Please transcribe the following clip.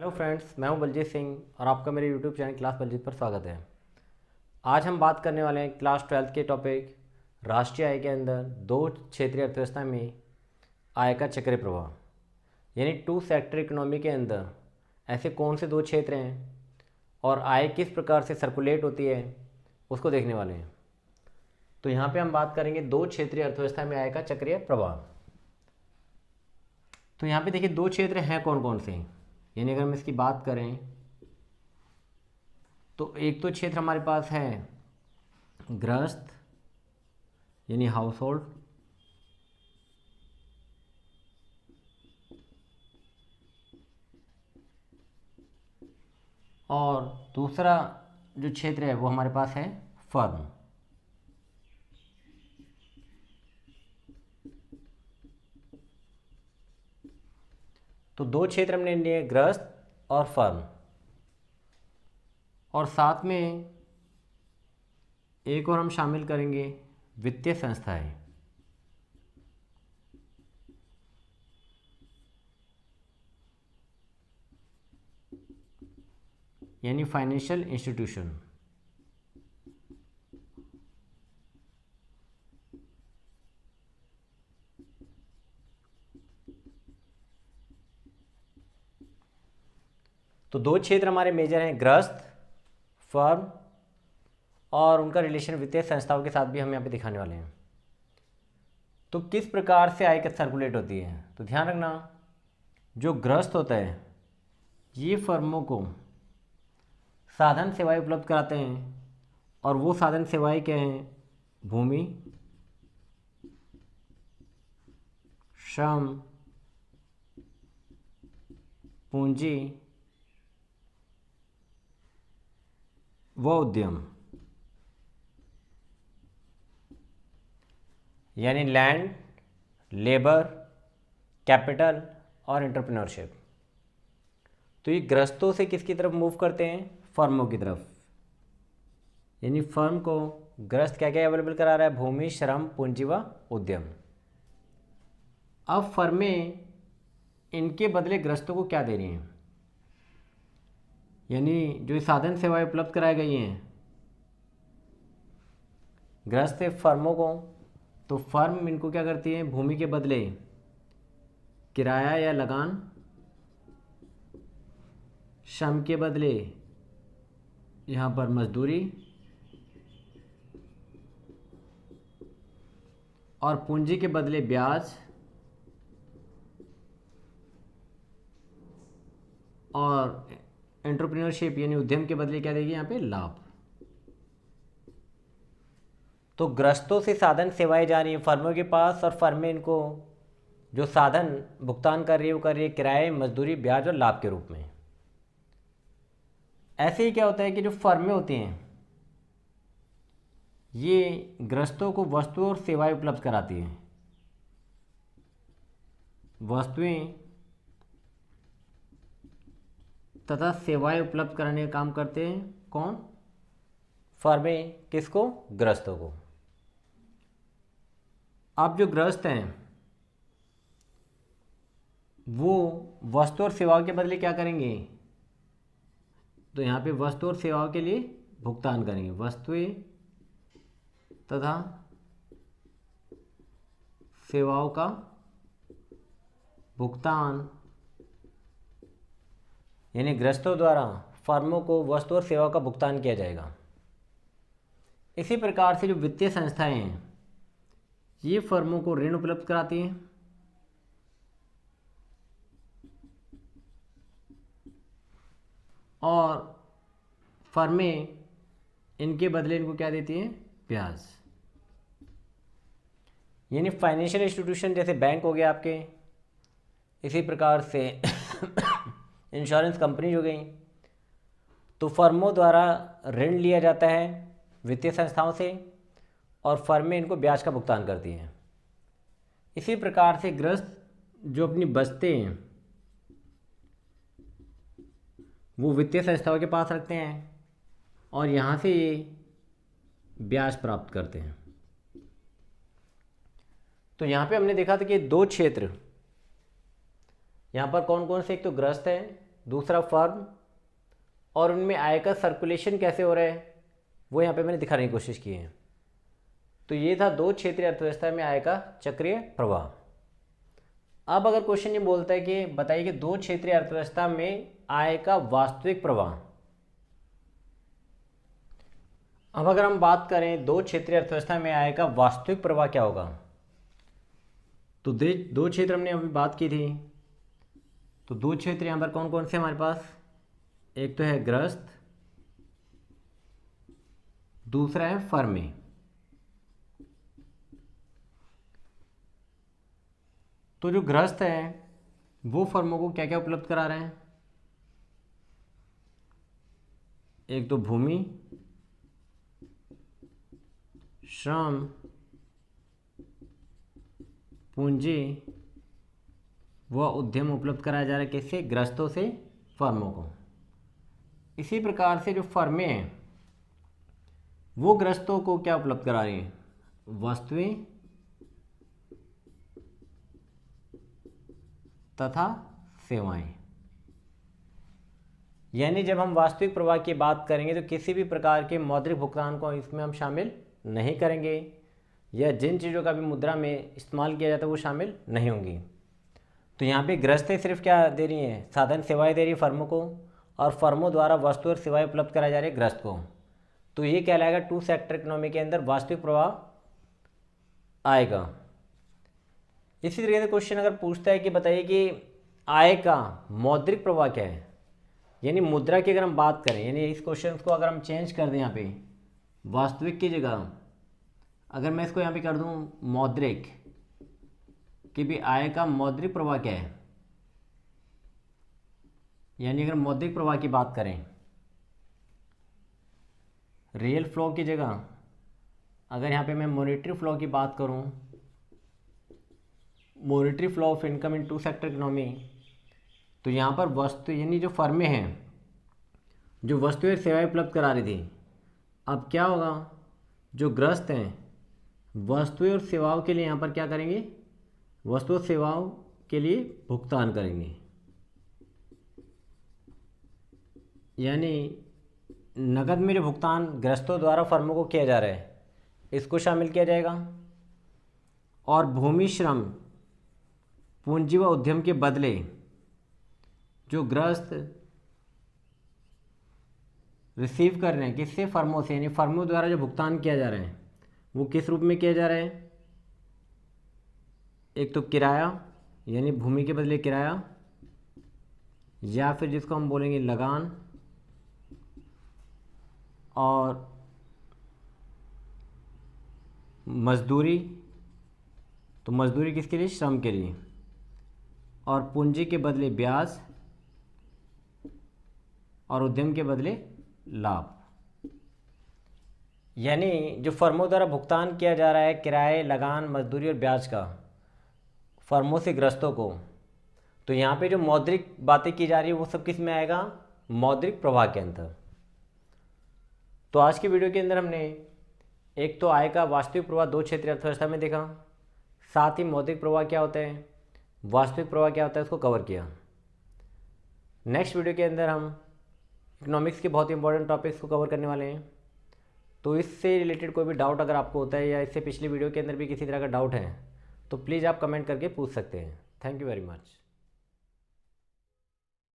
Hello friends, मैं हूं बलजीत सिंह और आपका मेरे यूट्यूब चैनल क्लास बलजीत पर स्वागत है। आज हम बात करने वाले हैं क्लास 12th के टॉपिक राष्ट्रीय आय के अंदर दो क्षेत्रीय अर्थव्यवस्था में आय का चक्रीय प्रवाह यानी टू सेक्टर इकोनॉमी के अंदर ऐसे कौन से दो क्षेत्र हैं और आय किस प्रकार से सर्कुलेट होती है उसको देखने वाले हैं। तो यहाँ पे हम बात करेंगे दो क्षेत्रीय अर्थव्यवस्था में आय का चक्रीय प्रवाह। तो यहाँ पे देखिए दो क्षेत्र हैं कौन कौन से, यानी अगर हम इसकी बात करें तो एक तो क्षेत्र हमारे पास है गृहस्थ यानी हाउस होल्ड, और दूसरा जो क्षेत्र है वो हमारे पास है फर्म। तो दो क्षेत्र हमने लिए गृहस्थ और फर्म, और साथ में एक और हम शामिल करेंगे वित्तीय संस्थाएं। यानी फाइनेंशियल इंस्टीट्यूशन। तो दो क्षेत्र हमारे मेजर हैं गृहस्थ, फर्म, और उनका रिलेशन वित्तीय संस्थाओं के साथ भी हम यहाँ पे दिखाने वाले हैं। तो किस प्रकार से आय सर्कुलेट होती है, तो ध्यान रखना जो गृहस्थ होता है ये फर्मों को साधन सेवाएं उपलब्ध कराते हैं, और वो साधन सेवाएं क्या हैं? भूमि, श्रम, पूंजी व उद्यम। यानी लैंड, लेबर, कैपिटल और एंटरप्रेन्योरशिप। तो ये गृहस्थों से किसकी तरफ मूव करते हैं? फर्मों की तरफ। यानी फर्म को गृहस्थ क्या क्या अवेलेबल करा रहा है? भूमि, श्रम, पूंजी व उद्यम। अब फर्में इनके बदले गृहस्थों को क्या दे रही हैं? यानी जो साधन सेवाएं उपलब्ध कराई गई हैं गृहस्थ से फर्मों को, तो फर्म इनको क्या करती है? भूमि के बदले किराया या लगान, श्रम के बदले यहाँ पर मजदूरी, और पूंजी के बदले ब्याज, और एंटरप्रेन्योरशिप यानी उद्यम के बदले क्या देगी? यहाँ पे लाभ। तो गृहस्थों से साधन सेवाएं जा रही हैं फर्मों के पास, और फर्में इनको जो साधन भुगतान कर रही है वो कर रही है किराए, मजदूरी, ब्याज और लाभ के रूप में। ऐसे ही क्या होता है कि जो फर्में होती हैं ये गृहस्थों को वस्तु और सेवाएं उपलब्ध कराती हैं। वस्तुएं तथा सेवाएं उपलब्ध कराने का काम करते हैं कौन? फर्में। किसको? गृहस्थों को। अब जो गृहस्थ हैं वो वस्तु और सेवाओं के बदले क्या करेंगे? तो यहाँ पे वस्तु और सेवाओं के लिए भुगतान करेंगे। वस्तुएं तथा सेवाओं का भुगतान, यानी गृहस्थों द्वारा फर्मों को वस्तु और सेवाओं का भुगतान किया जाएगा। इसी प्रकार से जो वित्तीय संस्थाएं हैं ये फर्मों को ऋण उपलब्ध कराती हैं, और फर्में इनके बदले इनको क्या देती हैं? ब्याज। यानी फाइनेंशियल इंस्टीट्यूशन जैसे बैंक हो गया आपके, इसी प्रकार से इंश्योरेंस कंपनी हो गई, तो फर्मों द्वारा ऋण लिया जाता है वित्तीय संस्थाओं से, और फर्में इनको ब्याज का भुगतान करती हैं। इसी प्रकार से गृहस्थ जो अपनी बचतें हैं वो वित्तीय संस्थाओं के पास रखते हैं, और यहाँ से ये ब्याज प्राप्त करते हैं। तो यहाँ पे हमने देखा था कि दो क्षेत्र यहाँ पर कौन कौन से, एक तो गृहस्थ है दूसरा फर्म, और उनमें आय का सर्कुलेशन कैसे हो रहा है वो यहाँ पे मैंने दिखाने की कोशिश की है। तो ये था दो क्षेत्रीय अर्थव्यवस्था में आय का चक्रीय प्रवाह। अब अगर क्वेश्चन ये बोलता है कि बताइए कि दो क्षेत्रीय अर्थव्यवस्था में आय का वास्तविक प्रवाह। अब अगर हम बात करें दो क्षेत्रीय अर्थव्यवस्था में आय का वास्तविक प्रवाह क्या होगा, तो दो क्षेत्र हमने अभी बात की थी। तो दो क्षेत्र यहाँ पर कौन कौन से हमारे पास, एक तो है ग्रस्त, दूसरा है फर्मे। तो जो ग्रस्त है वो फर्मों को क्या क्या उपलब्ध करा रहे हैं, एक तो भूमि, श्रम, पूंजी व उद्यम उपलब्ध कराया जा रहा है किससे, ग्रस्तों से फर्मों को। इसी प्रकार से जो फर्में हैं वो ग्रस्तों को क्या उपलब्ध करा रही हैं, वस्तुएं तथा सेवाएं। यानी जब हम वास्तविक प्रवाह की बात करेंगे तो किसी भी प्रकार के मौद्रिक भुगतान को इसमें हम शामिल नहीं करेंगे, या जिन चीज़ों का भी मुद्रा में इस्तेमाल किया जाता है वो शामिल नहीं होंगी। तो यहाँ पे ग्रस्तें सिर्फ क्या दे रही हैं, साधन सेवाएं दे रही है फर्मों को, और फर्मों द्वारा वस्तु और सेवाएं उपलब्ध कराई जा रही है ग्रस्त को। तो ये कहलाएगा टू सेक्टर इकोनॉमी के अंदर वास्तविक प्रवाह आएगा। इसी तरीके से क्वेश्चन अगर पूछता है कि बताइए कि आय का मौद्रिक प्रवाह क्या है, यानी मुद्रा की अगर हम बात करें, यानी इस क्वेश्चन को अगर हम चेंज कर दें, यहाँ पे वास्तविक की जगह अगर मैं इसको यहाँ पे कर दूँ मौद्रिक, कि भी आय का मौद्रिक प्रवाह क्या है, यानी अगर मौद्रिक प्रवाह की बात करें, रियल फ्लो की जगह अगर यहाँ पे मैं मॉनेटरी फ्लो की बात करूँ, monetary flow of income in two sector economy, तो यहाँ पर वस्तु यानी जो फर्में हैं जो वस्तुएं और सेवाएं उपलब्ध करा रही थी, अब क्या होगा, जो ग्रस्त हैं वस्तुएं और सेवाओं के लिए यहाँ पर क्या करेंगे, वस्तु और सेवाओं के लिए भुगतान करेंगे। यानी नकद में जो भुगतान ग्रस्तों द्वारा फर्मों को किया जा रहा है इसको शामिल किया जाएगा, और भूमि, श्रम, पूंजी व उद्यम के बदले जो ग्रस्त रिसीव कर रहे हैं किससे, फर्मों से, यानी फर्मों द्वारा जो भुगतान किया जा रहा है वो किस रूप में किया जा रहा है, एक तो किराया यानी भूमि के बदले किराया, या फिर जिसको हम बोलेंगे लगान, और मजदूरी, तो मजदूरी किसके लिए, श्रम के लिए, और पूंजी के बदले ब्याज, और उद्यम के बदले लाभ। यानी जो फर्मों द्वारा भुगतान किया जा रहा है किराए, लगान, मजदूरी और ब्याज का फर्मों से ग्रस्तों को, तो यहाँ पे जो मौद्रिक बातें की जा रही है वो सब किस में आएगा, मौद्रिक प्रवाह के अंदर। तो आज की वीडियो के अंदर हमने एक तो आय का वास्तविक प्रवाह दो क्षेत्रीय अर्थव्यवस्था में देखा, साथ ही मौद्रिक प्रवाह क्या होता है, वास्तविक प्रवाह क्या होता है, उसको कवर किया। नेक्स्ट वीडियो के अंदर हम इकोनॉमिक्स के बहुत इंपॉर्टेंट टॉपिक्स को कवर करने वाले हैं। तो इससे रिलेटेड कोई भी डाउट अगर आपको होता है, या इससे पिछली वीडियो के अंदर भी किसी तरह का डाउट है, तो प्लीज़ आप कमेंट करके पूछ सकते हैं। Thank you very much.